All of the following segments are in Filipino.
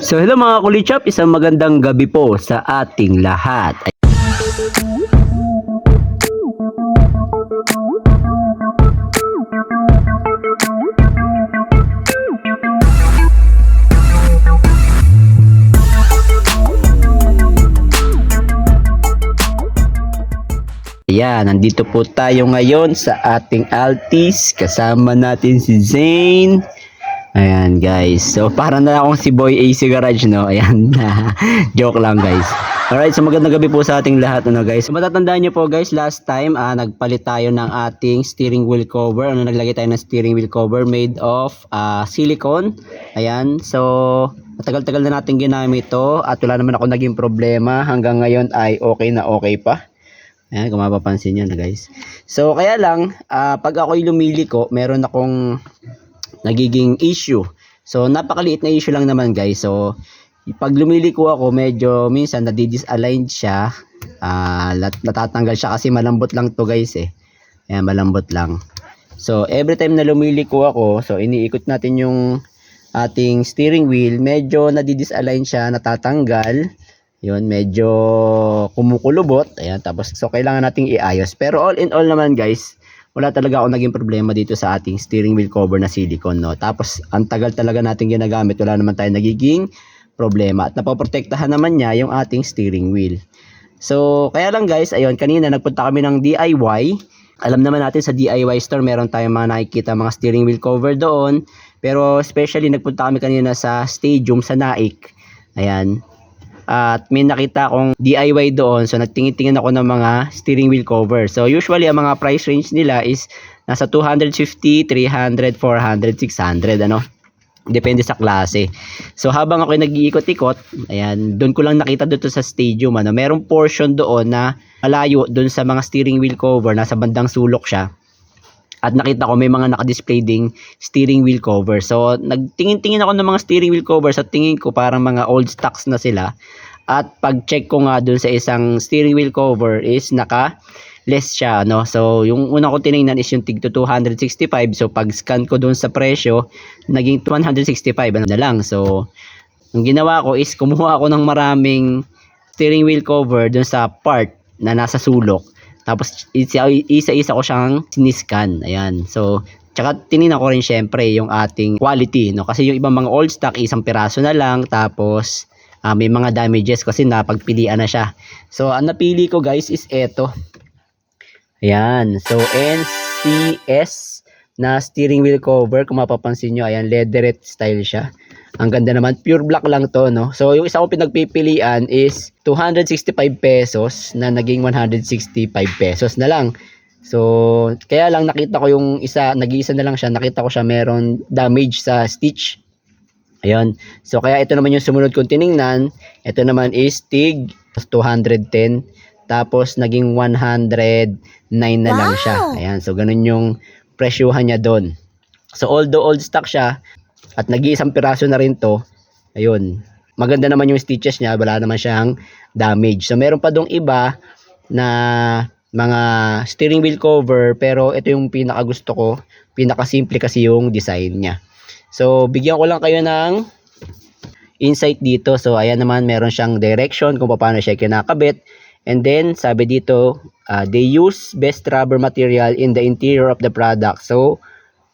So hello mga kulichap, isang magandang gabi po sa ating lahat. Ayan, nandito po tayo ngayon sa ating Altis. Kasama natin si Zane. Ayan guys, so parang na akong si Boy AC Garage, no? Ayan, joke lang guys. Alright, so magandang gabi po sa ating lahat, ano guys. So matatandaan nyo po guys, last time nagpalit tayo ng ating steering wheel cover. Naglagay tayo ng steering wheel cover made of silicone. Ayan, so matagal-tagal na natin ginamit ito at wala naman ako naging problema. Hanggang ngayon ay okay na okay pa. Ayan, kung mapapansin nyo na guys. So kaya lang, pag ako'y lumiliko, meron akong nagiging issue. So napakaliit na issue lang naman guys. So pag lumiliko ako, medyo minsan nadi-disalign siya. Natatanggal siya kasi malambot lang to guys eh. Ayan, malambot lang. So every time na lumiliko ako, so iniikot natin yung ating steering wheel, medyo nadi-disalign siya, natatanggal. Yun, medyo kumukulubot. Ayan, tapos so kailangan nating iayos. Pero all in all naman guys, wala talaga ako naging problema dito sa ating steering wheel cover na silicone, no? Tapos ang tagal talaga natin ginagamit, wala naman tayo nagiging problema. At napoprotektahan naman niya yung ating steering wheel. So kaya lang guys, ayun, kanina nagpunta kami ng DIY. Alam naman natin sa DIY store, meron tayong mga nakikita mga steering wheel cover doon. Pero especially nagpunta kami kanina sa Stadium sa Naik. Ayan. At may nakita akong DIY doon, so nagtingin-tingin ako ng mga steering wheel cover. So usually ang mga price range nila is nasa 250, 300, 400, 600 ano. Depende sa klase. So habang ako nag-iikot-ikot, ayan, doon ko lang nakita dito sa Stadium ano, merong portion doon na malayo doon sa mga steering wheel cover, nasa bandang sulok siya. At nakita ko may mga naka-display ding steering wheel cover. So nagtingin-tingin ako ng mga steering wheel cover, sa tingin ko parang mga old stocks na sila. At pag-check ko nga dun sa isang steering wheel cover is naka-less siya, no? So yung una ko tinignan is yung tig to 265. So pag-scan ko dun sa presyo, naging 165 ano na lang. So ang ginawa ko is kumuha ako ng maraming steering wheel cover dun sa part na nasa sulok. Tapos isa-isa ko siyang siniscan. Ayan. So tsaka tinignan ko rin syempre yung ating quality, no? Kasi yung ibang mga old stock isang piraso na lang, tapos may mga damages kasi napagpilian na siya. So ang napili ko guys is eto. Ayan. So NCS na steering wheel cover, kung mapapansin nyo, ayan, leatherette style siya. Ang ganda naman, pure black lang to, no? So yung isa kong pinagpipilian is 265 pesos na naging 165 pesos na lang. So kaya lang nakita ko yung isa, nag-iisa na lang siya, nakita ko siya meron damage sa stitch. Ayun. So kaya ito naman yung sumunod kong tiningnan. Ito naman is tig 210, tapos naging 109 na lang siya. Ayan. So ganun yung presyuhan niya doon. So although old stock siya at nag-iisang piraso na rin to, ayun, maganda naman yung stitches niya, wala naman siyang damage. So meron pa dong iba na mga steering wheel cover, pero ito yung pinaka gusto ko, pinaka simple kasi yung design niya. So bigyan ko lang kayo ng insight dito. So ayan naman, meron siyang direction kung paano siya kinakabit. And then sabi dito, they use best rubber material in the interior of the product. So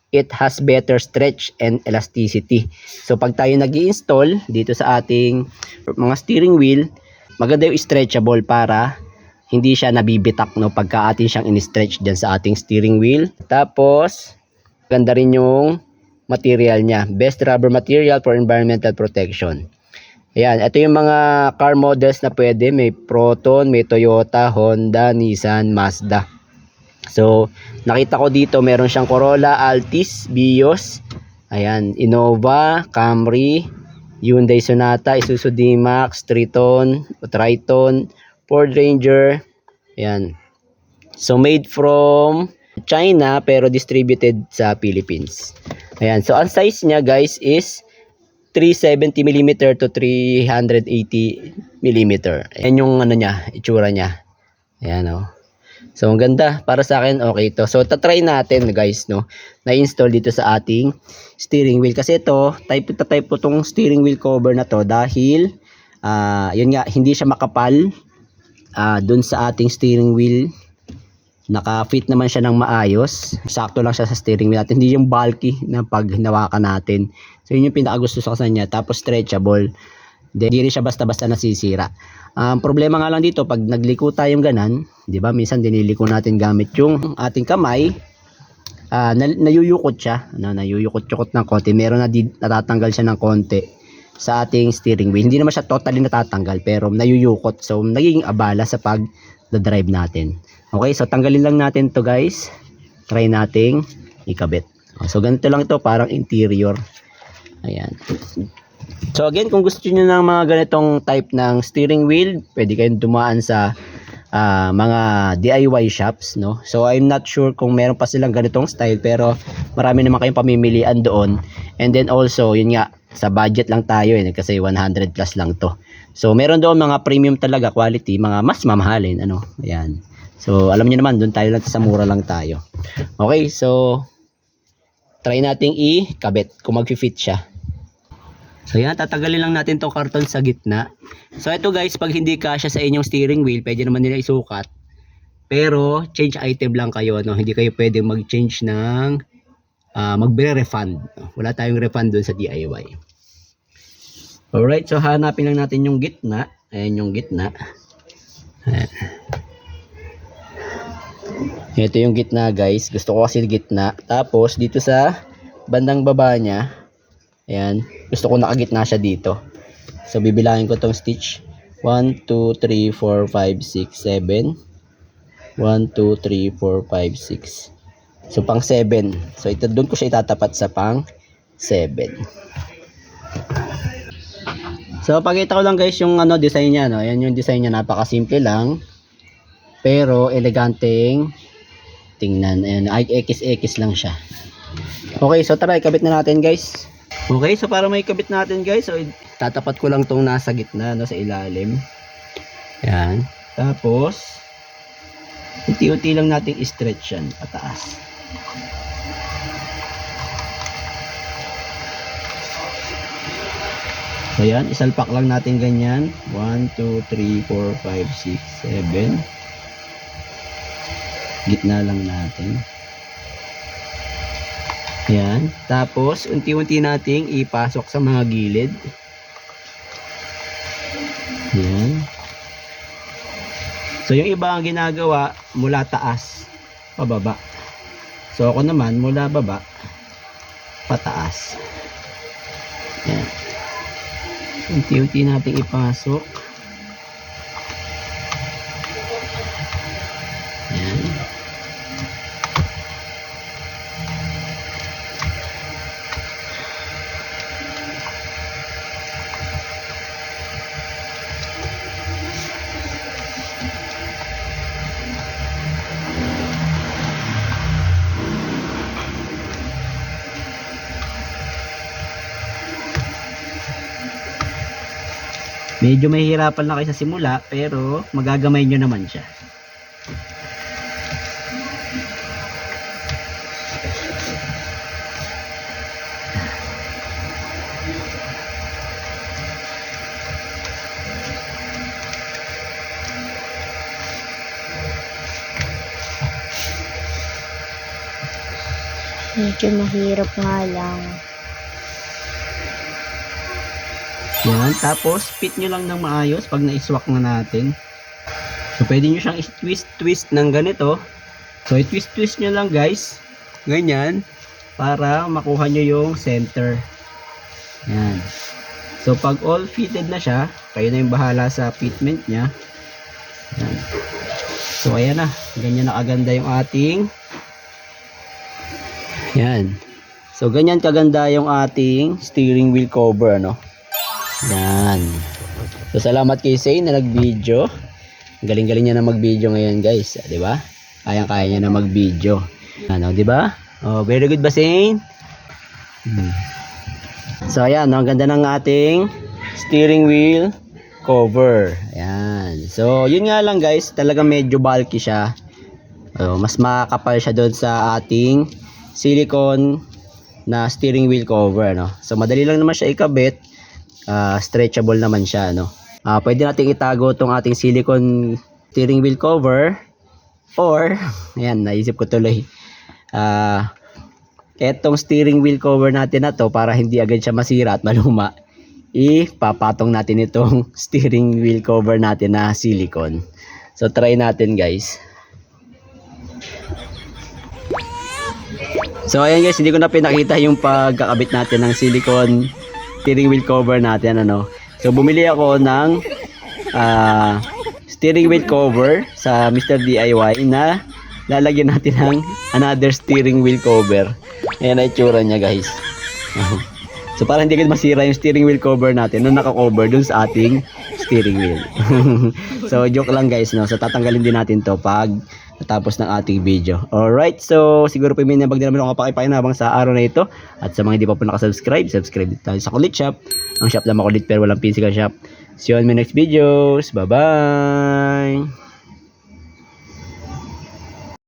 it has better stretch and elasticity. So pag tayo nag-i-install dito sa ating mga steering wheel, maganda yung stretchable para hindi siya nabibitak, no, pagka atin siyang in-stretch dyan sa ating steering wheel. Tapos ganda rin yung material niya, best rubber material for environmental protection. Ayan, ito yung mga car models na pwede. May Proton, may Toyota, Honda, Nissan, Mazda. So nakita ko dito meron siyang Corolla, Altis, Vios, ayan, Innova, Camry, Hyundai Sonata, Isuzu D-Max, Triton, Ford Ranger. Ayan. So made from China pero distributed sa Philippines. Ayan. So ang size niya guys is 370mm to 380mm. Ayan yung ano niya, itsura niya. Ayan, oh. So, ang ganda. Para sa akin, okay to. So, tatry natin, guys, no? Na-install dito sa ating steering wheel. Kasi ito, type to type po tong steering wheel cover na to dahil, yun nga, hindi siya makapal dun sa ating steering wheel. Naka-fit naman siya ng maayos. Sakto lang siya sa steering wheel natin. Hindi yung bulky na pag hinawakan natin. So, yun yung pinakagusto sa kanya. Tapos, stretchable. Hindi rin siya basta-basta nasisira. Problema nga lang dito, pag nagliko tayong ganan, di ba, minsan diniliko natin gamit yung ating kamay, nayuyukot siya, nayuyukot-yukot ng konti, meron na natatanggal siya ng konti sa ating steering wheel. Hindi naman siya totally natatanggal, pero nayuyukot, so nagiging abala sa pag-drive natin. Okay, so tanggalin lang natin to guys, try nating ikabit. So ganito lang ito, parang interior. Ayan. So again, kung gusto niyo ng mga ganitong type ng steering wheel, pwede kayong dumaan sa mga DIY shops, no? So I'm not sure kung meron pa silang ganitong style, pero marami naman kayong pamimilian doon. And then also, yun nga, sa budget lang tayo kasi 100 plus lang to. So meron doon mga premium talaga quality, mga mas mamahalin, ano? Ayan. So alam niyo naman, doon tayo lang sa mura lang tayo. Okay, so try nating ikabit kung mag-fit siya. So yan, tatagalin lang natin tong karton sa gitna. So ito guys, pag hindi kasya sa inyong steering wheel, pwede naman nila isukat. Pero change item lang kayo, no? Hindi kayo pwedeng mag-change ng magbe-refund. Wala tayong refund dun sa DIY. Alright, so hanapin lang natin yung gitna. Ayan yung gitna. Ayan. Ito yung gitna guys. Gusto ko kasi gitna. Tapos dito sa bandang baba niya, ayan, gusto ko nakagitna siya dito. So bibilangin ko tong stitch. 1, 2, 3, 4, 5, 6, 7. 1, 2, 3, 4, 5, 6. So pang 7. So ito, doon ko siya itatapat sa pang 7. So pakita ko lang guys yung design niya, no. Ayan yung design niya, napakasimple lang. Pero eleganteng tingnan. Ayan, XX lang siya. Okay, so tara, ikabit na natin guys. Okay, so para may kabit natin guys, so tatapat ko lang tong nasa gitna, no, sa ilalim. Yan. Tapos unti-unti lang nating i-stretch yan pataas. So yan, isalpak lang natin ganyan. 1, 2, 3, 4, 5, 6, 7. Gitna lang natin. Ayan. Tapos, unti-unti nating ipasok sa mga gilid. Ayan. So, yung iba ang ginagawa mula taas, pababa. So, ako naman mula baba, pataas. Ayan. Unti-unti nating ipasok. Ayan. Medyo mahihirapan na kayo sa simula, pero magagamay nyo naman siya. Medyo mahirap nga lang. Yan, tapos fit nyo lang ng maayos pag na-swak na natin. So pwede nyo siyang i-twist ng ganito. So i-twist nyo lang guys, ganyan, para makuha nyo yung center. Yan. So pag all fitted na siya, kayo na yung bahala sa fitment nya. Yan. So ayan na, ganyan na kaganda yung ating. Yan. So ganyan kaganda yung ating steering wheel cover, no? Yan. So salamat kay Zane na nag-video. Galing-galing niya na mag-video ngayon, guys, 'di ba? Kayang-kaya niya na mag-video. Ano, 'di ba? Oh, very good ba, Zane? So ayan, no, ang ganda ng ating steering wheel cover. Ayan. So yun nga lang guys, talaga medyo bulky siya. Mas makakapal siya doon sa ating silicone na steering wheel cover, no? So madali lang naman siya ikabit. Stretchable naman siya, no? Pwede nating itago tong ating silicone steering wheel cover, or ayan, naisip ko tuloy. Etong steering wheel cover natin na to, para hindi agad siya masira at maluma, ipapatong natin itong steering wheel cover natin na silicone. So try natin, guys. So ayan guys, hindi ko na pinakita yung pagkakabit natin ng silicone steering wheel cover natin, ano. So bumili ako ng steering wheel cover sa Mr. DIY na lalagyan natin ng another steering wheel cover. Ayan na itsura niya, guys. So para hindi agad masira yung steering wheel cover natin nung naka-cover dun sa ating steering wheel. So joke lang, guys, no. So tatanggalin din natin to pag natapos ng ating video. Alright, so siguro po may nabag din naman ako pakipakinabang sa araw na ito. At sa mga hindi pa po nakasubscribe, subscribe tayo sa Kulit Shop. Ang shop na makulit pero walang physical shop. See you on my next videos. Bye-bye!